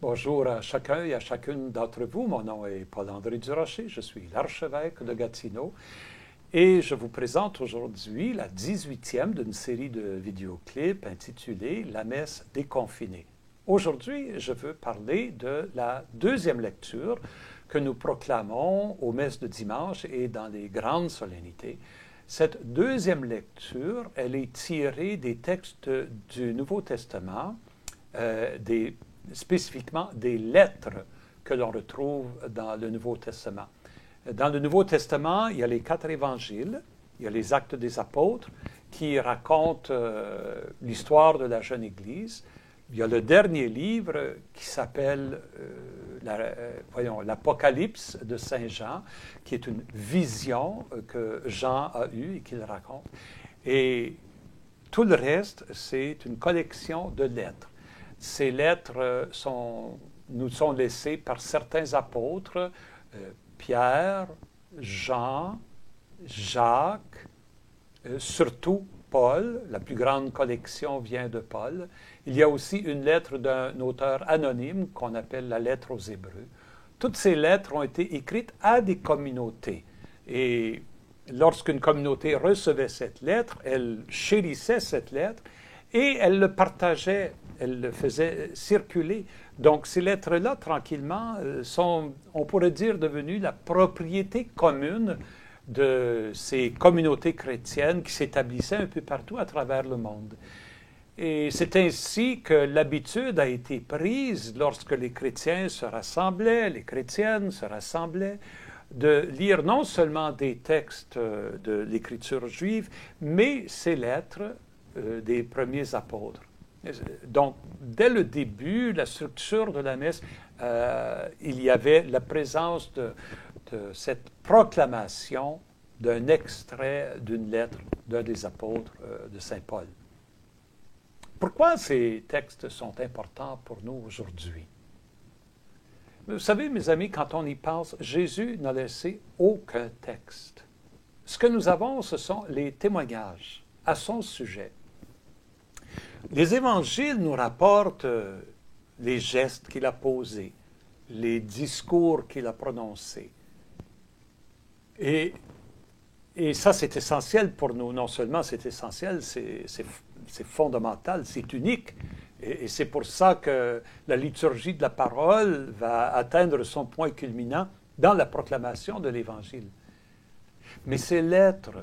Bonjour à chacun et à chacune d'entre vous. Mon nom est Paul-André Durocher. Je suis l'archevêque de Gatineau et je vous présente aujourd'hui la 18e d'une série de vidéoclips intitulée « La messe déconfinée ». Aujourd'hui, je veux parler de la deuxième lecture que nous proclamons aux messes de dimanche et dans les grandes solennités. Cette deuxième lecture, elle est tirée des textes du Nouveau Testament, spécifiquement des lettres que l'on retrouve dans le Nouveau Testament. Dans le Nouveau Testament, il y a les 4 évangiles, il y a les Actes des Apôtres qui racontent l'histoire de la jeune Église. Il y a le dernier livre qui s'appelle l'Apocalypse de Saint Jean, qui est une vision que Jean a eue et qu'il raconte. Et tout le reste, c'est une collection de lettres. Ces lettres nous sont laissées par certains apôtres, Pierre, Jean, Jacques, surtout Paul. La plus grande collection vient de Paul. Il y a aussi une lettre d'un auteur anonyme qu'on appelle la lettre aux Hébreux. Toutes ces lettres ont été écrites à des communautés. Et lorsqu'une communauté recevait cette lettre, elle chérissait cette lettre et elle le partageait. Elle le faisait circuler. Donc, ces lettres-là, tranquillement, sont, on pourrait dire, devenues la propriété commune de ces communautés chrétiennes qui s'établissaient un peu partout à travers le monde. Et c'est ainsi que l'habitude a été prise, lorsque les chrétiens se rassemblaient, les chrétiennes se rassemblaient, de lire non seulement des textes de l'Écriture juive, mais ces lettres des premiers apôtres. Donc, dès le début, la structure de la messe, il y avait la présence de cette proclamation d'un extrait d'une lettre d'un des apôtres de Saint Paul. Pourquoi ces textes sont importants pour nous aujourd'hui? Vous savez, mes amis, quand on y pense, Jésus n'a laissé aucun texte. Ce que nous avons, ce sont les témoignages à son sujet. Les évangiles nous rapportent les gestes qu'il a posés, les discours qu'il a prononcés. Et ça, c'est essentiel pour nous. Non seulement c'est essentiel, c'est fondamental, c'est unique. Et c'est pour ça que la liturgie de la parole va atteindre son point culminant dans la proclamation de l'Évangile. Mais ces lettres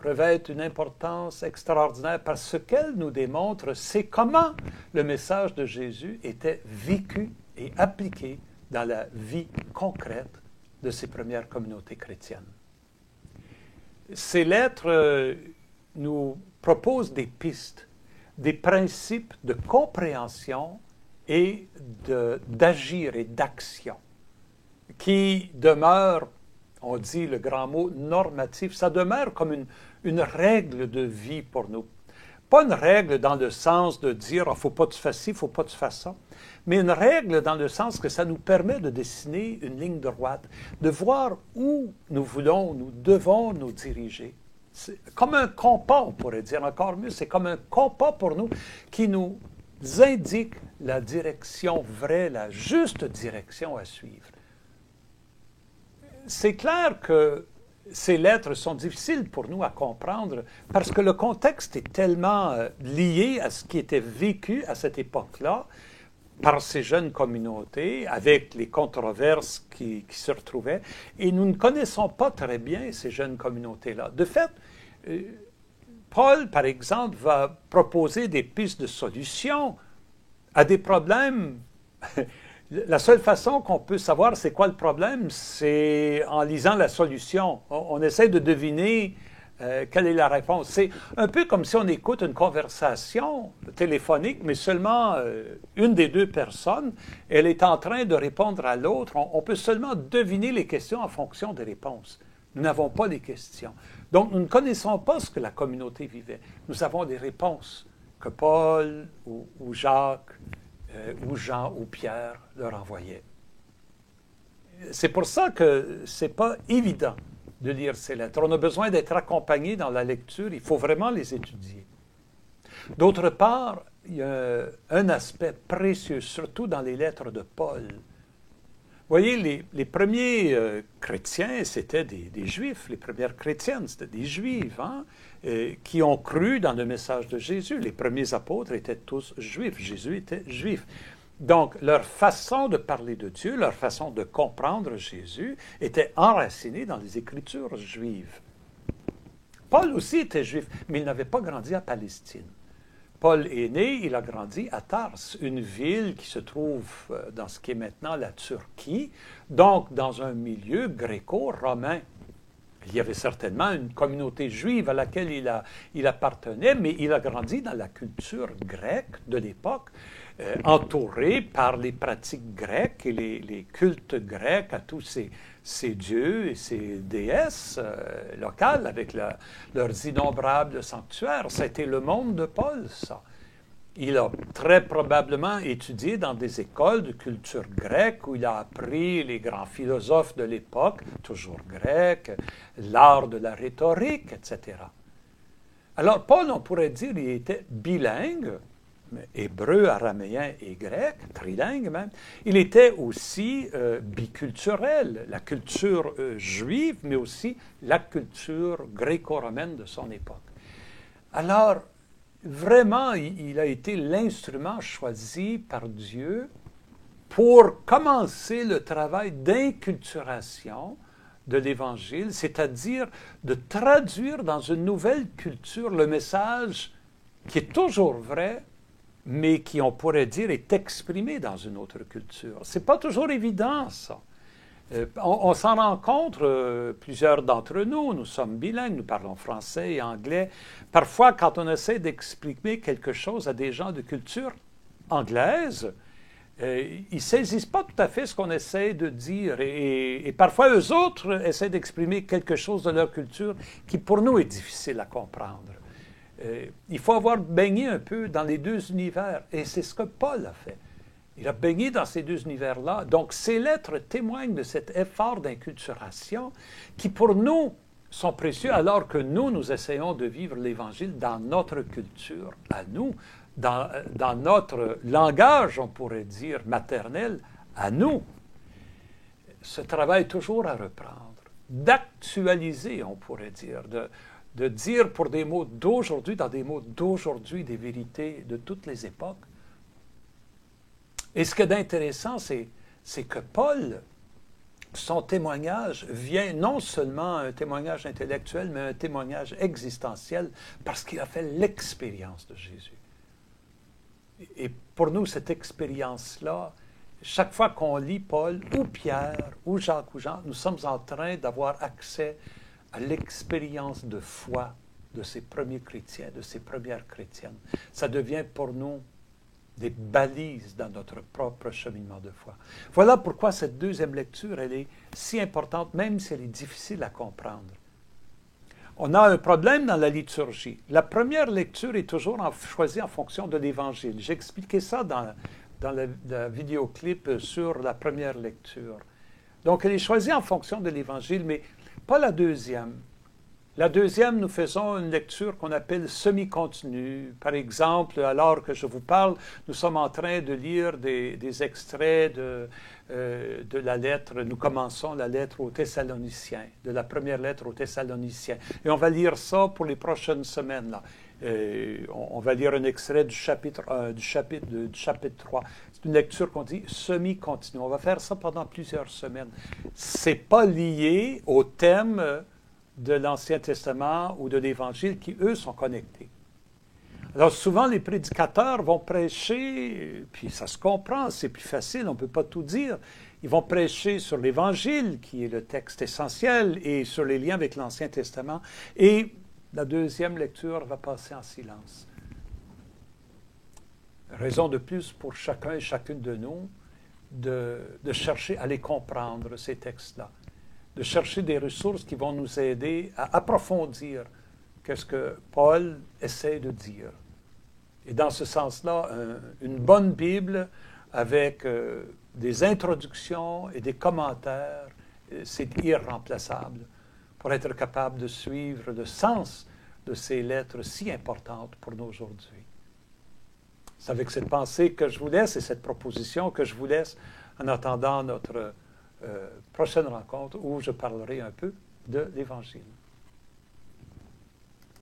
revêtent une importance extraordinaire parce qu'elles nous démontrent c'est comment le message de Jésus était vécu et appliqué dans la vie concrète de ces premières communautés chrétiennes. Ces lettres nous proposent des pistes, des principes de compréhension et d'agir et d'action qui demeurent, on dit le grand mot normatif, ça demeure comme une règle de vie pour nous. Pas une règle dans le sens de dire « il ne faut pas que tu fasses ci, il ne faut pas que tu fasses ça », mais une règle dans le sens que ça nous permet de dessiner une ligne droite, de voir où nous devons nous diriger. C'est comme un compas, on pourrait dire encore mieux, c'est comme un compas pour nous qui nous indique la direction vraie, la juste direction à suivre. C'est clair que ces lettres sont difficiles pour nous à comprendre parce que le contexte est tellement lié à ce qui était vécu à cette époque-là par ces jeunes communautés, avec les controverses qui se retrouvaient, et nous ne connaissons pas très bien ces jeunes communautés-là. De fait, Paul, par exemple, va proposer des pistes de solution à des problèmes. La seule façon qu'on peut savoir c'est quoi le problème, c'est en lisant la solution. On essaie de deviner quelle est la réponse. C'est un peu comme si on écoute une conversation téléphonique, mais seulement une des deux personnes, elle est en train de répondre à l'autre. On peut seulement deviner les questions en fonction des réponses. Nous n'avons pas les questions. Donc, nous ne connaissons pas ce que la communauté vivait. Nous avons des réponses que Paul ou Jacques ou Jean ou Pierre leur envoyaient. C'est pour ça que ce n'est pas évident de lire ces lettres. On a besoin d'être accompagné dans la lecture. Il faut vraiment les étudier. D'autre part, il y a un aspect précieux, surtout dans les lettres de Paul. Vous voyez, les premiers chrétiens, c'était des Juifs. Les premières chrétiennes, c'était des Juifs, hein, qui ont cru dans le message de Jésus. Les premiers apôtres étaient tous Juifs. Jésus était Juif. Donc, leur façon de parler de Dieu, leur façon de comprendre Jésus était enracinée dans les Écritures juives. Paul aussi était juif, mais il n'avait pas grandi à Palestine. Paul est né, il a grandi à Tars, une ville qui se trouve dans ce qui est maintenant la Turquie, donc dans un milieu gréco-romain. Il y avait certainement une communauté juive à laquelle il appartenait, mais il a grandi dans la culture grecque de l'époque, entouré par les pratiques grecques et les cultes grecs à tous ces dieux et ces déesses locales avec leurs innombrables sanctuaires. C'était le monde de Paul, ça. Il a très probablement étudié dans des écoles de culture grecque où il a appris les grands philosophes de l'époque, toujours grecs, l'art de la rhétorique, etc. Alors, Paul, on pourrait dire, il était bilingue, hébreu, araméen et grec, trilingue même. Il était aussi biculturel, la culture juive, mais aussi la culture gréco-romaine de son époque. Alors, vraiment, il a été l'instrument choisi par Dieu pour commencer le travail d'inculturation de l'Évangile, c'est-à-dire de traduire dans une nouvelle culture le message qui est toujours vrai, mais qui, on pourrait dire, est exprimé dans une autre culture. Ce n'est pas toujours évident, ça. On s'en rencontre, plusieurs d'entre nous, nous sommes bilingues, nous parlons français et anglais. Parfois, quand on essaie d'expliquer quelque chose à des gens de culture anglaise, ils ne saisissent pas tout à fait ce qu'on essaie de dire. Et parfois, eux autres essaient d'exprimer quelque chose de leur culture qui, pour nous, est difficile à comprendre. Il faut avoir baigné un peu dans les deux univers, et c'est ce que Paul a fait. Il a baigné dans ces deux univers-là. Donc, ces lettres témoignent de cet effort d'inculturation qui, pour nous, sont précieux alors que nous essayons de vivre l'Évangile dans notre culture, à nous, dans notre langage, on pourrait dire, maternel, à nous. Ce travail est toujours à reprendre, d'actualiser, on pourrait dire, de dire pour des mots d'aujourd'hui, dans des mots d'aujourd'hui, des vérités de toutes les époques. Et ce qui est intéressant, c'est que Paul, son témoignage vient non seulement un témoignage intellectuel, mais un témoignage existentiel, parce qu'il a fait l'expérience de Jésus. Et pour nous, cette expérience-là, chaque fois qu'on lit Paul, ou Pierre, ou Jacques, ou Jean, nous sommes en train d'avoir accès à l'expérience de foi de ces premiers chrétiens, de ces premières chrétiennes. Ça devient pour nous des balises dans notre propre cheminement de foi. Voilà pourquoi cette deuxième lecture, elle est si importante, même si elle est difficile à comprendre. On a un problème dans la liturgie. La première lecture est toujours choisie en fonction de l'Évangile. J'ai expliqué ça dans la vidéoclip sur la première lecture. Donc, elle est choisie en fonction de l'Évangile, mais pas la deuxième. La deuxième, nous faisons une lecture qu'on appelle semi-continue. Par exemple, alors que je vous parle, nous sommes en train de lire des extraits de la lettre. Nous commençons la lettre aux Thessaloniciens, de la première lettre aux Thessaloniciens. Et on va lire ça pour les prochaines semaines, là. On va lire un extrait du chapitre 1, du chapitre 3. C'est une lecture qu'on dit semi-continue. On va faire ça pendant plusieurs semaines. Ce n'est pas lié au thème de l'Ancien Testament ou de l'Évangile qui, eux, sont connectés. Alors, souvent, les prédicateurs vont prêcher, puis ça se comprend, c'est plus facile, on ne peut pas tout dire. Ils vont prêcher sur l'Évangile, qui est le texte essentiel, et sur les liens avec l'Ancien Testament. Et la deuxième lecture va passer en silence. Raison de plus pour chacun et chacune de nous de chercher à les comprendre, ces textes-là. De chercher des ressources qui vont nous aider à approfondir qu'est-ce que Paul essaie de dire. Et dans ce sens-là, une bonne Bible avec des introductions et des commentaires, c'est irremplaçable pour être capable de suivre le sens de ces lettres si importantes pour nous aujourd'hui. C'est avec cette pensée que je vous laisse et cette proposition que je vous laisse en attendant notre prochaine rencontre où je parlerai un peu de l'Évangile.